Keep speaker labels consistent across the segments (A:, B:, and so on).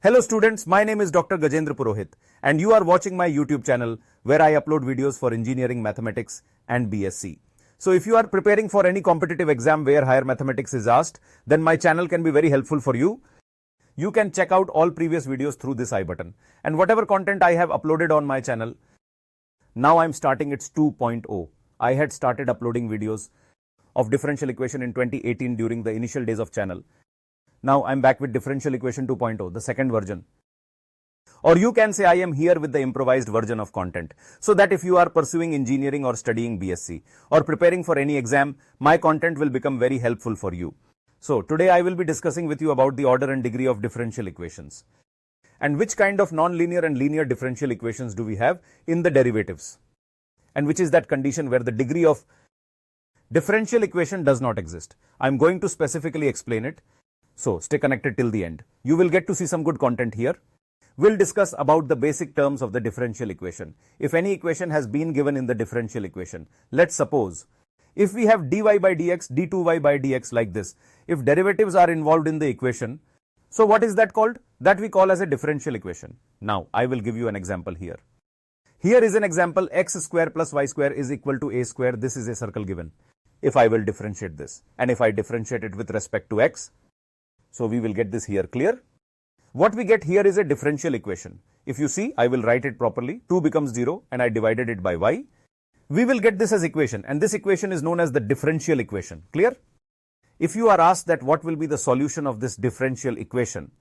A: Hello students, my name is Dr. Gajendra Purohit and you are watching my YouTube channel where I upload videos for engineering, mathematics and B.Sc. So if you are preparing for any competitive exam where higher mathematics is asked, then my channel can be very helpful for you. You can check out all previous videos through this I button. And whatever content I have uploaded on my channel, now I'm starting its 2.0. I had started uploading videos of differential equation in 2018 during the initial days of channel. Now I'm back with differential equation 2.0, the second version. Or you can say I am here with the improvised version of content, so that if you are pursuing engineering or studying B.Sc or preparing for any exam, my content will become very helpful for you. So today I will be discussing with you about the order and degree of differential equations. And which kind of non-linear and linear differential equations do we have in the derivatives? And which is that condition where the degree of differential equation does not exist. I'm going to specifically explain it. So stay connected till the end. You will get to see some good content here. We'll discuss about the basic terms of the differential equation. If any equation has been given in the differential equation, let's suppose if we have dy by dx, d2y by dx like this, if derivatives are involved in the equation, so what is that called? That we call as a differential equation. Now I will give you an example here. Here is an example, x square plus y square is equal to a square. This is a circle given. If I will differentiate this and if I differentiate it with respect to x, so we will get this here, clear? What we get here is a differential equation. If you see, I will write it properly. 2 becomes 0 and I divided it by y. We will get this as equation, and this equation is known as the differential equation, clear? If you are asked that what will be the solution of this differential equation,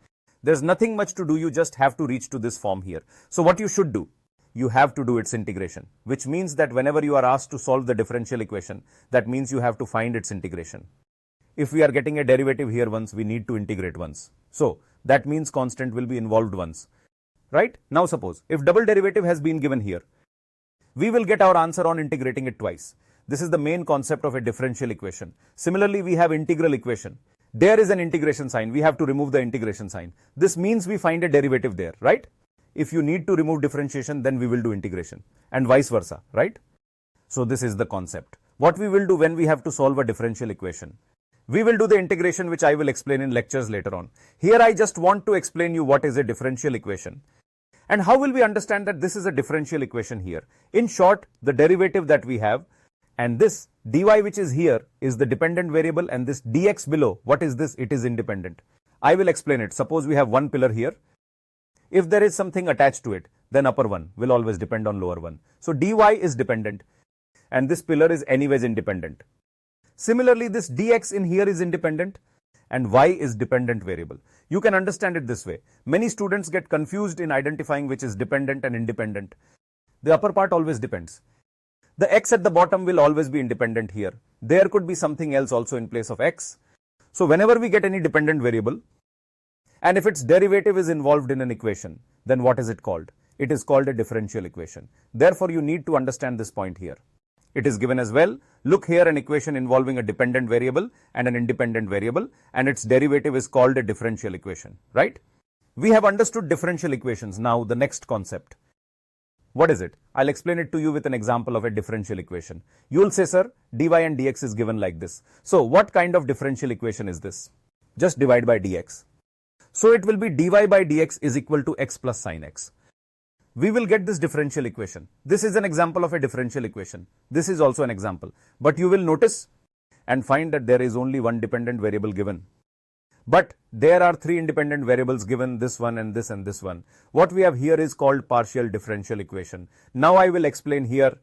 A: there's nothing much to do, you just have to reach to this form here. So what you should do? You have to do its integration, which means that whenever you are asked to solve the differential equation, that means you have to find its integration. If we are getting a derivative here once, we need to integrate once. So that means constant will be involved once, right? Now suppose if double derivative has been given here, we will get our answer on integrating it twice. This is the main concept of a differential equation. Similarly, we have integral equation. There is an integration sign. We have to remove the integration sign. This means we find a derivative there, right? If you need to remove differentiation, then we will do integration and vice versa, right? So this is the concept. What we will do when we have to solve a differential equation, we will do the integration, which I will explain in lectures later on. Here I just want to explain you what is a differential equation and how will we understand that this is a differential equation here. In short, the derivative that we have, and this dy which is here is the dependent variable, and this dx below, what is this? It is independent. I will explain it. Suppose we have one pillar here. If there is something attached to it, then upper one will always depend on lower one. So dy is dependent and this pillar is anyways independent. Similarly, this dx in here is independent and y is dependent variable. You can understand it this way. Many students get confused in identifying which is dependent and independent. The upper part always depends. The x at the bottom will always be independent here. There could be something else also in place of x. So whenever we get any dependent variable, and if its derivative is involved in an equation, then what is it called? It is called a differential equation. Therefore, you need to understand this point here. It is given as well. Look here, an equation involving a dependent variable and an independent variable, and its derivative is called a differential equation, right? We have understood differential equations. Now the next concept. What is it? I'll explain it to you with an example of a differential equation. You will say, sir, dy and dx is given like this. So what kind of differential equation is this? Just divide by dx. So it will be dy by dx is equal to x plus sin x. We will get this differential equation. This is an example of a differential equation. This is also an example. But you will notice and find that there is only one dependent variable given. But there are three independent variables given, this one and this and this one. What we have here is called partial differential equation. Now I will explain here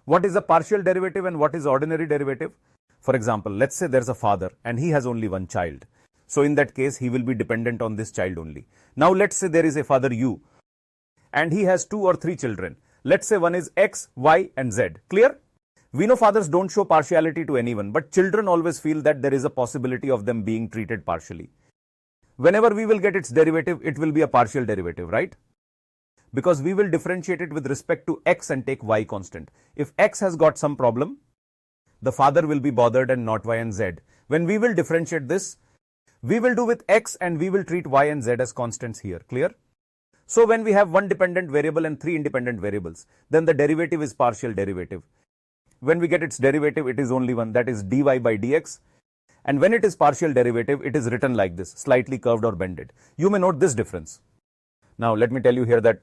A: what is a partial derivative and what is ordinary derivative. For example, let's say there's a father and he has only one child. So in that case, he will be dependent on this child only. Now let's say there is a father u, and he has 2 or 3 children. Let's say one is x, y and z. Clear? We know fathers don't show partiality to anyone, but children always feel that there is a possibility of them being treated partially. Whenever we will get its derivative, it will be a partial derivative, right? Because we will differentiate it with respect to x and take y constant. If x has got some problem, the father will be bothered and not y and z. When we will differentiate this, we will do with x and we will treat y and z as constants here. Clear? So when we have one dependent variable and 3 independent variables, then the derivative is partial derivative. When we get its derivative, it is only one, that is dy by dx. And when it is partial derivative, it is written like this, slightly curved or bended. You may note this difference. Now, let me tell you here that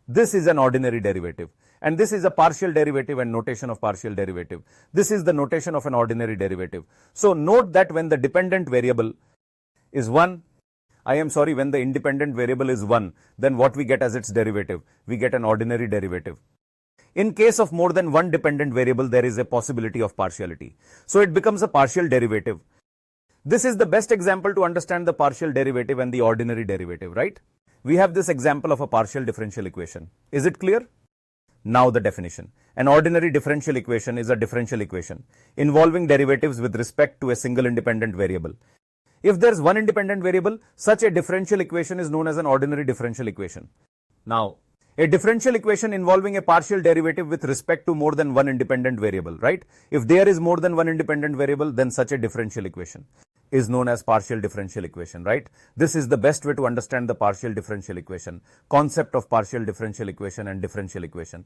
A: this is an ordinary derivative, and this is a partial derivative and notation of partial derivative. This is the notation of an ordinary derivative. So, note that when the dependent variable is 1, when the independent variable is 1, then what we get as its derivative? We get an ordinary derivative. In case of more than one dependent variable, there is a possibility of partiality. So it becomes a partial derivative. This is the best example to understand the partial derivative and the ordinary derivative, right? We have this example of a partial differential equation. Is it clear? Now the definition. An ordinary differential equation is a differential equation involving derivatives with respect to a single independent variable. If there's one independent variable, such a differential equation is known as an ordinary differential equation. Now, a differential equation involving a partial derivative with respect to more than one independent variable, right? If there is more than one independent variable, then such a differential equation is known as partial differential equation, right? This is the best way to understand the partial differential equation, concept of partial differential equation and differential equation.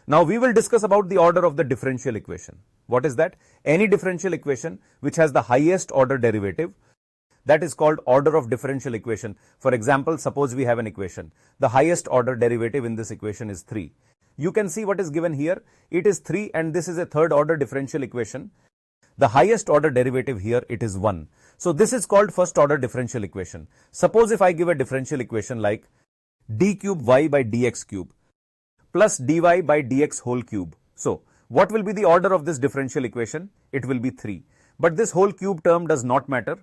A: Now we will discuss about the order of the differential equation. What is that? Any differential equation which has the highest order derivative, that is called order of differential equation. For example, suppose we have an equation. The highest order derivative in this equation is 3. You can see what is given here. It is 3 and this is a third order differential equation. The highest order derivative here, it is 1. So this is called first order differential equation. Suppose if I give a differential equation like d cube y by dx cube plus dy by dx whole cube. So what will be the order of this differential equation? It will be 3. But this whole cube term does not matter.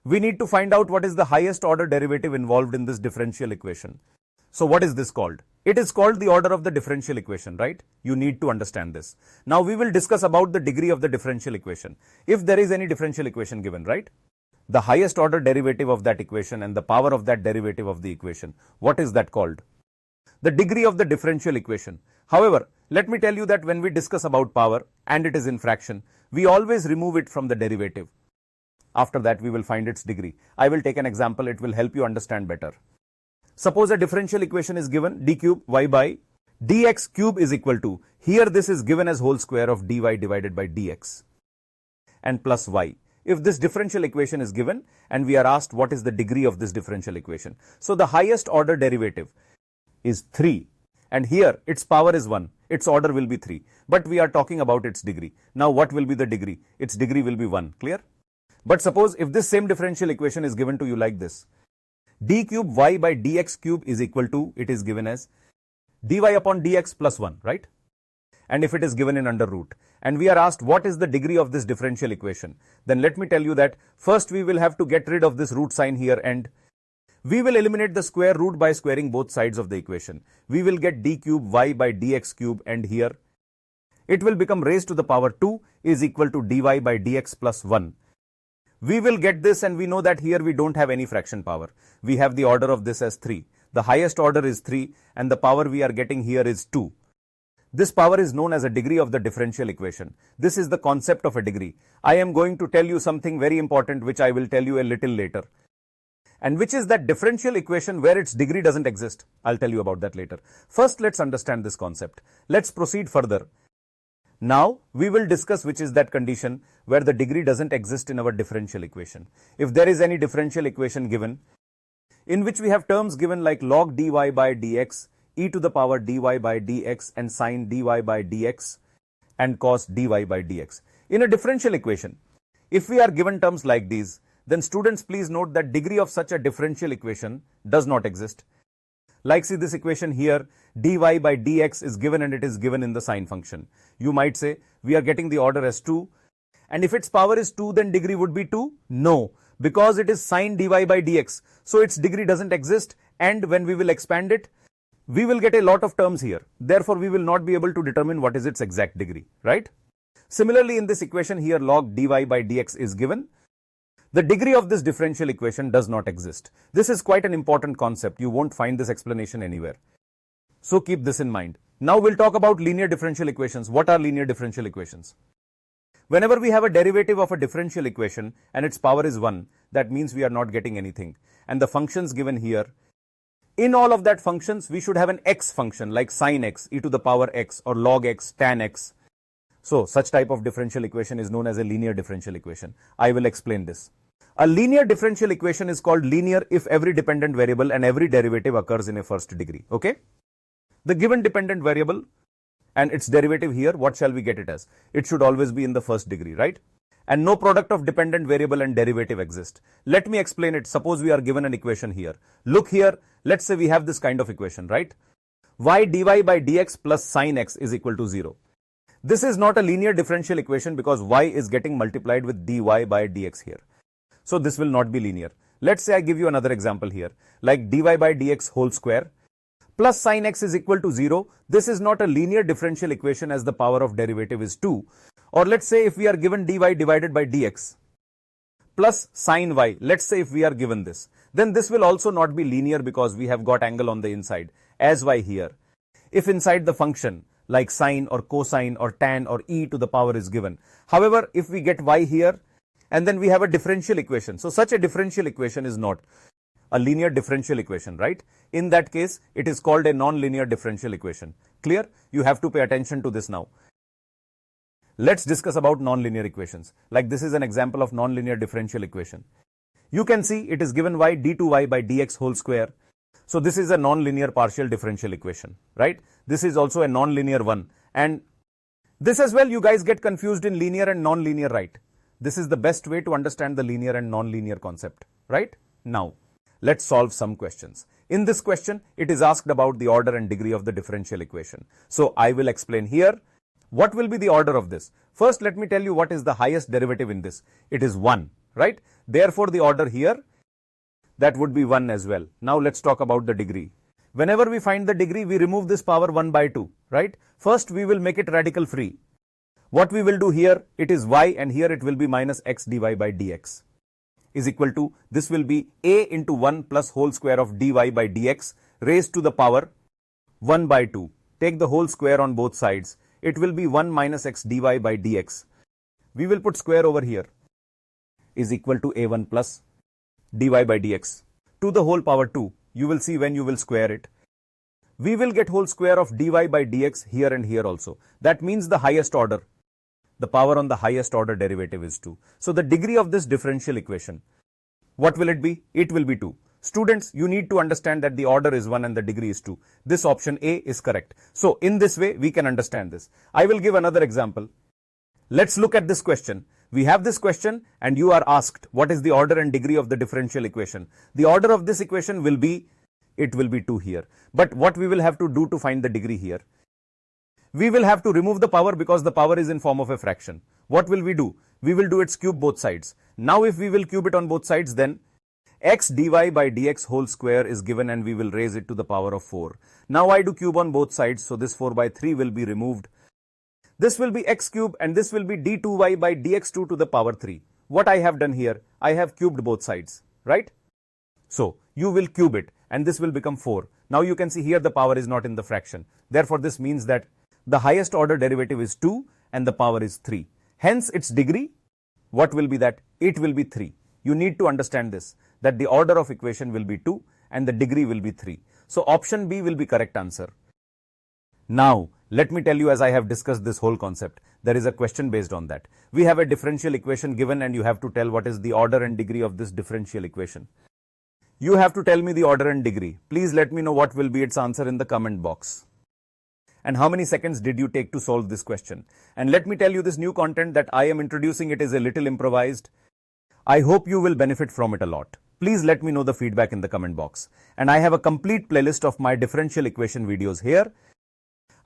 A: We need to find out what is the highest order derivative involved in this differential equation. So what is this called? It is called the order of the differential equation, right? You need to understand this. Now we will discuss about the degree of the differential equation. If there is any differential equation given, right? The highest order derivative of that equation and the power of that derivative of the equation. What is that called? The degree of the differential equation. However, let me tell you that when we discuss about power and it is in fraction, we always remove it from the derivative. After that, we will find its degree. I will take an example. It will help you understand better. Suppose a differential equation is given d cube y by dx cube is equal to, here this is given as whole square of dy divided by dx and plus y. If this differential equation is given and we are asked what is the degree of this differential equation. So the highest order derivative is 3 and here its power is 1. Its order will be 3. But we are talking about its degree. Now what will be the degree? Its degree will be 1. Clear? But suppose if this same differential equation is given to you like this, d cube y by dx cube is equal to, it is given as dy upon dx plus 1, right? And if it is given in under root, and we are asked what is the degree of this differential equation, then let me tell you that first we will have to get rid of this root sign here and we will eliminate the square root by squaring both sides of the equation. We will get d cube y by dx cube and here it will become raised to the power 2 is equal to dy by dx plus 1. We will get this and we know that here we don't have any fraction power. We have the order of this as 3. The highest order is 3 and the power we are getting here is 2. This power is known as a degree of the differential equation. This is the concept of a degree. I am going to tell you something very important which I will tell you a little later. And which is that differential equation where its degree doesn't exist. I'll tell you about that later. First, let's understand this concept. Let's proceed further. Now, we will discuss which is that condition where the degree doesn't exist in our differential equation. If there is any differential equation given, in which we have terms given like log dy by dx, e to the power dy by dx and sine dy by dx and cos dy by dx. In a differential equation, if we are given terms like these, then students please note that degree of such a differential equation does not exist. Like see this equation here, dy by dx is given and it is given in the sine function. You might say we are getting the order as 2 and if its power is 2 then degree would be 2? No, because it is sine dy by dx. So its degree doesn't exist and when we will expand it, we will get a lot of terms here. Therefore, we will not be able to determine what is its exact degree, right? Similarly, in this equation here log dy by dx is given. The degree of this differential equation does not exist. This is quite an important concept. You won't find this explanation anywhere. So keep this in mind. Now we'll talk about linear differential equations. What are linear differential equations? Whenever we have a derivative of a differential equation and its power is 1, that means we are not getting anything. And the functions given here, in all of that functions, we should have an x function like sine x, e to the power x or log x, tan x. So such type of differential equation is known as a linear differential equation. I will explain this. A linear differential equation is called linear if every dependent variable and every derivative occurs in a first degree. Okay? The given dependent variable and its derivative here, what shall we get it as? It should always be in the first degree, right? And no product of dependent variable and derivative exists. Let me explain it. Suppose we are given an equation here. Look here. Let's say we have this kind of equation, right? Y dy by dx plus sin x is equal to 0. This is not a linear differential equation because y is getting multiplied with dy by dx here. So this will not be linear. Let's say I give you another example here, like dy by dx whole square plus sin x is equal to 0. This is not a linear differential equation as the power of derivative is 2. Or let's say if we are given dy divided by dx plus sin y, let's say if we are given this, then this will also not be linear because we have got angle on the inside as y here. If inside the function like sine or cosine or tan or e to the power is given. However, if we get y here and then we have a differential equation. So such a differential equation is not a linear differential equation, right? In that case, it is called a non-linear differential equation. Clear? You have to pay attention to this now. Let's discuss about non-linear equations. Like this is an example of non-linear differential equation. You can see it is given y d2y by dx whole square. So this is a non-linear partial differential equation, right? This is also a non-linear one. And this as well, you guys get confused in linear and non-linear, right? This is the best way to understand the linear and non-linear concept, right? Now, let's solve some questions. In this question, it is asked about the order and degree of the differential equation. So I will explain here. What will be the order of this? First, let me tell you what is the highest derivative in this. It is 1, right? Therefore, the order here, that would be 1 as well. Now, let's talk about the degree. Whenever we find the degree, we remove this power 1 by 2, right? First, we will make it radical free. What we will do here, it is y and here it will be minus x dy by dx is equal to, this will be a into 1 plus whole square of dy by dx raised to the power 1 by 2. Take the whole square on both sides. It will be 1 minus x dy by dx. We will put square over here is equal to a1 plus dy by dx to the whole power 2. You will see when you will square it. We will get whole square of dy by dx here and here also. That means the highest order. The power on the highest order derivative is 2. So the degree of this differential equation, what will it be? It will be 2. Students, you need to understand that the order is 1 and the degree is 2. This option A is correct. So in this way, we can understand this. I will give another example. Let's look at this question. We have this question and you are asked what is the order and degree of the differential equation. The order of this equation will be, it will be 2 here. But what we will have to do to find the degree here? We will have to remove the power because the power is in form of a fraction. What will we do? We will do its cube both sides. Now if we will cube it on both sides, then x dy by dx whole square is given and we will raise it to the power of 4. Now I do cube on both sides, so this 4 by 3 will be removed. This will be x cube and this will be d2y by dx2 to the power 3. What I have done here, I have cubed both sides, right? So you will cube it and this will become 4. Now you can see here the power is not in the fraction. Therefore this means that the highest order derivative is 2 and the power is 3. Hence its degree, what will be that? It will be 3. You need to understand this, that the order of equation will be 2 and the degree will be 3. So option B will be correct answer. Now, let me tell you, as I have discussed this whole concept, there is a question based on that. We have a differential equation given and you have to tell what is the order and degree of this differential equation. You have to tell me the order and degree. Please let me know what will be its answer in the comment box. And how many seconds did you take to solve this question? And let me tell you, this new content that I am introducing, it is a little improvised. I hope you will benefit from it a lot. Please let me know the feedback in the comment box. And I have a complete playlist of my differential equation videos here.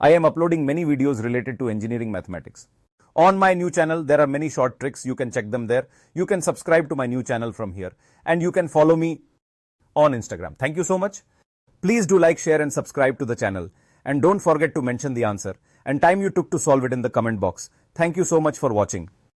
A: I am uploading many videos related to engineering mathematics. On my new channel, there are many short tricks. You can check them there. You can subscribe to my new channel from here. And you can follow me on Instagram. Thank you so much. Please do like, share and subscribe to the channel. And don't forget to mention the answer and time you took to solve it in the comment box. Thank you so much for watching.